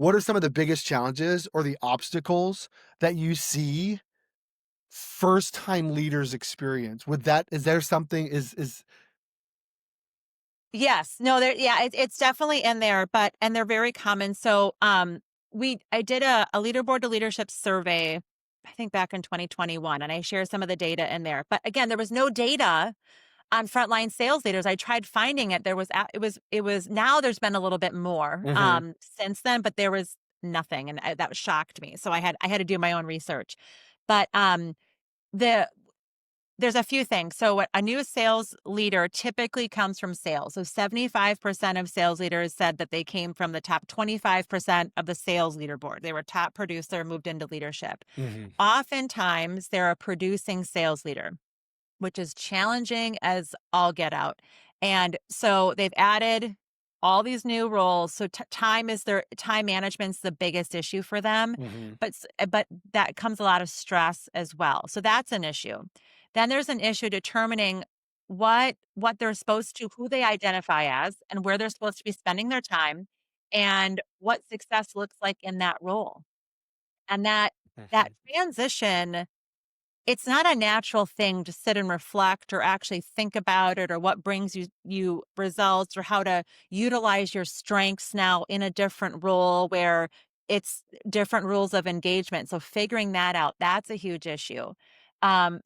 what are some of the biggest challenges or the obstacles that you see first time leaders experience? Would that is there something is Yes. No, there yeah, it's definitely in there, but and they're very common. So, I did a leaderboard to leadership survey, I think back in 2021, and I share some of the data in there. But again, there was no data on frontline sales leaders. I tried finding it. There was it was now there's been a little bit more Mhm. since then, but there was nothing, and that shocked me. So I had to do my own research. But the there's a few things. So, what a new sales leader typically comes from sales. So, 75% of sales leaders said that they came from the top 25% of the sales leaderboard. They were top producer, moved into leadership. Mhm. Oftentimes, they're a producing sales leader, which is challenging as all get out. And so, they've added all these new roles. So, time management's the biggest issue for them, Mhm. but that comes a lot of stress as well. So that's an issue. Then there's an issue determining what they're supposed to who they identify as and where they're supposed to be spending their time and what success looks like in that role. And that Mhm. transition, it's not a natural thing to sit and reflect or actually think about it or what brings you results or how to utilize your strengths now in a different role where it's different rules of engagement. So figuring that out, that's a huge issue.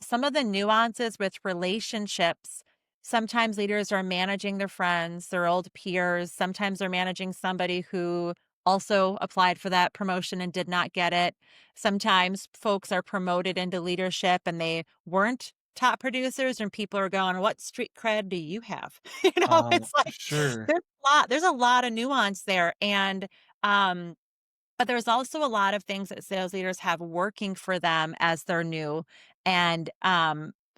Some of the nuances with relationships. Sometimes leaders are managing their friends, their old peers. Sometimes they're managing somebody who also applied for that promotion and did not get it. Sometimes folks are promoted into leadership and they weren't top producers and people are going, "What street cred do you have?" It's like Sure. there's a lot of nuance there. And um but there's also a lot of things that sales leaders have working for them as they're new. And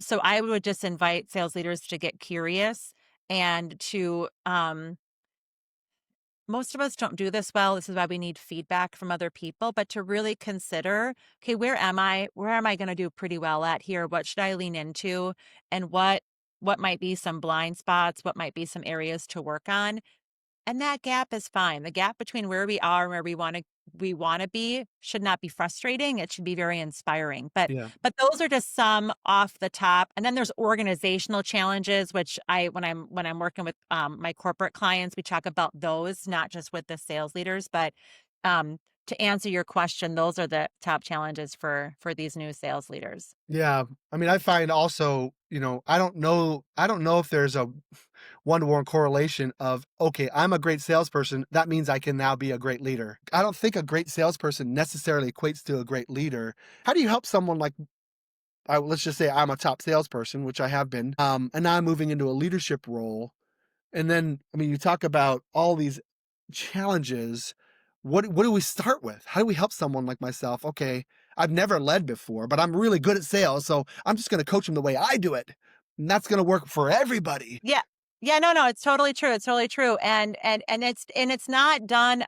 so I would just invite sales leaders to get curious and to most of us don't do this well. This is why we need feedback from other people, but to really consider, okay, where am I? Where am I going to do pretty well at here? What should I lean into? And what might be some blind spots? What might be some areas to work on? And that gap is fine. The gap between where we are and where we want to be should not be frustrating. It should be very inspiring. But Yeah. but those are just some off the top. And then there's organizational challenges, which when I'm working with my corporate clients, we talk about those, not just with the sales leaders. But um, to answer your question, those are the top challenges for these new sales leaders. Yeah. I mean, I find also, I don't know if there's a one-to-one correlation of, okay, I'm a great salesperson, that means I can now be a great leader. I don't think a great salesperson necessarily equates to a great leader. How do you help someone like let's just say I'm a top salesperson, which I have been, and now I'm moving into a leadership role. And then, I mean, you talk about all these challenges. What do we start with? How do we help someone like myself? Okay, I've never led before, but I'm really good at sales, so I'm just going to coach them the way I do it, and that's going to work for everybody. Yeah. Yeah, no, no, it's totally true. It's totally true. And it's not done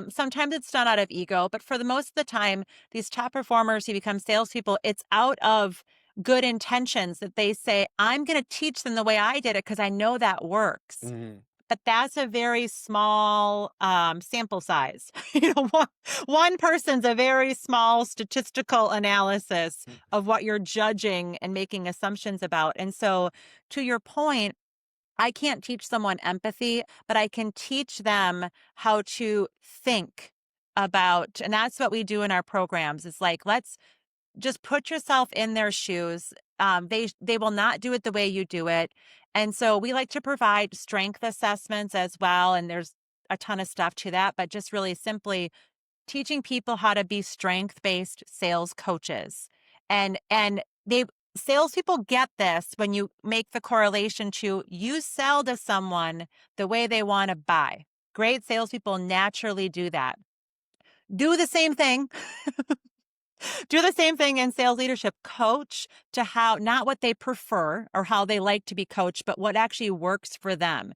sometimes it's done out of ego, but for the most of the time, these top performers who become salespeople, it's out of good intentions that they say, I'm gonna teach them the way I did it because I know that works. Mhm. But that's a very small sample size. One person's a very small statistical analysis of what you're judging and making assumptions about. And so to your point, I can't teach someone empathy, but I can teach them how to think about, and that's what we do in our programs. It's like, let's just put yourself in their shoes. They will not do it the way you do it. And so we like to provide strength assessments as well. And there's a ton of stuff to that, but just really simply teaching people how to be strength-based sales coaches. And they salespeople get this when you make the correlation to you sell to someone the way they want to buy. Great salespeople naturally do that. Do the same thing. Do the same thing in sales leadership. Coach to how not what they prefer or how they like to be coached, but what actually works for them.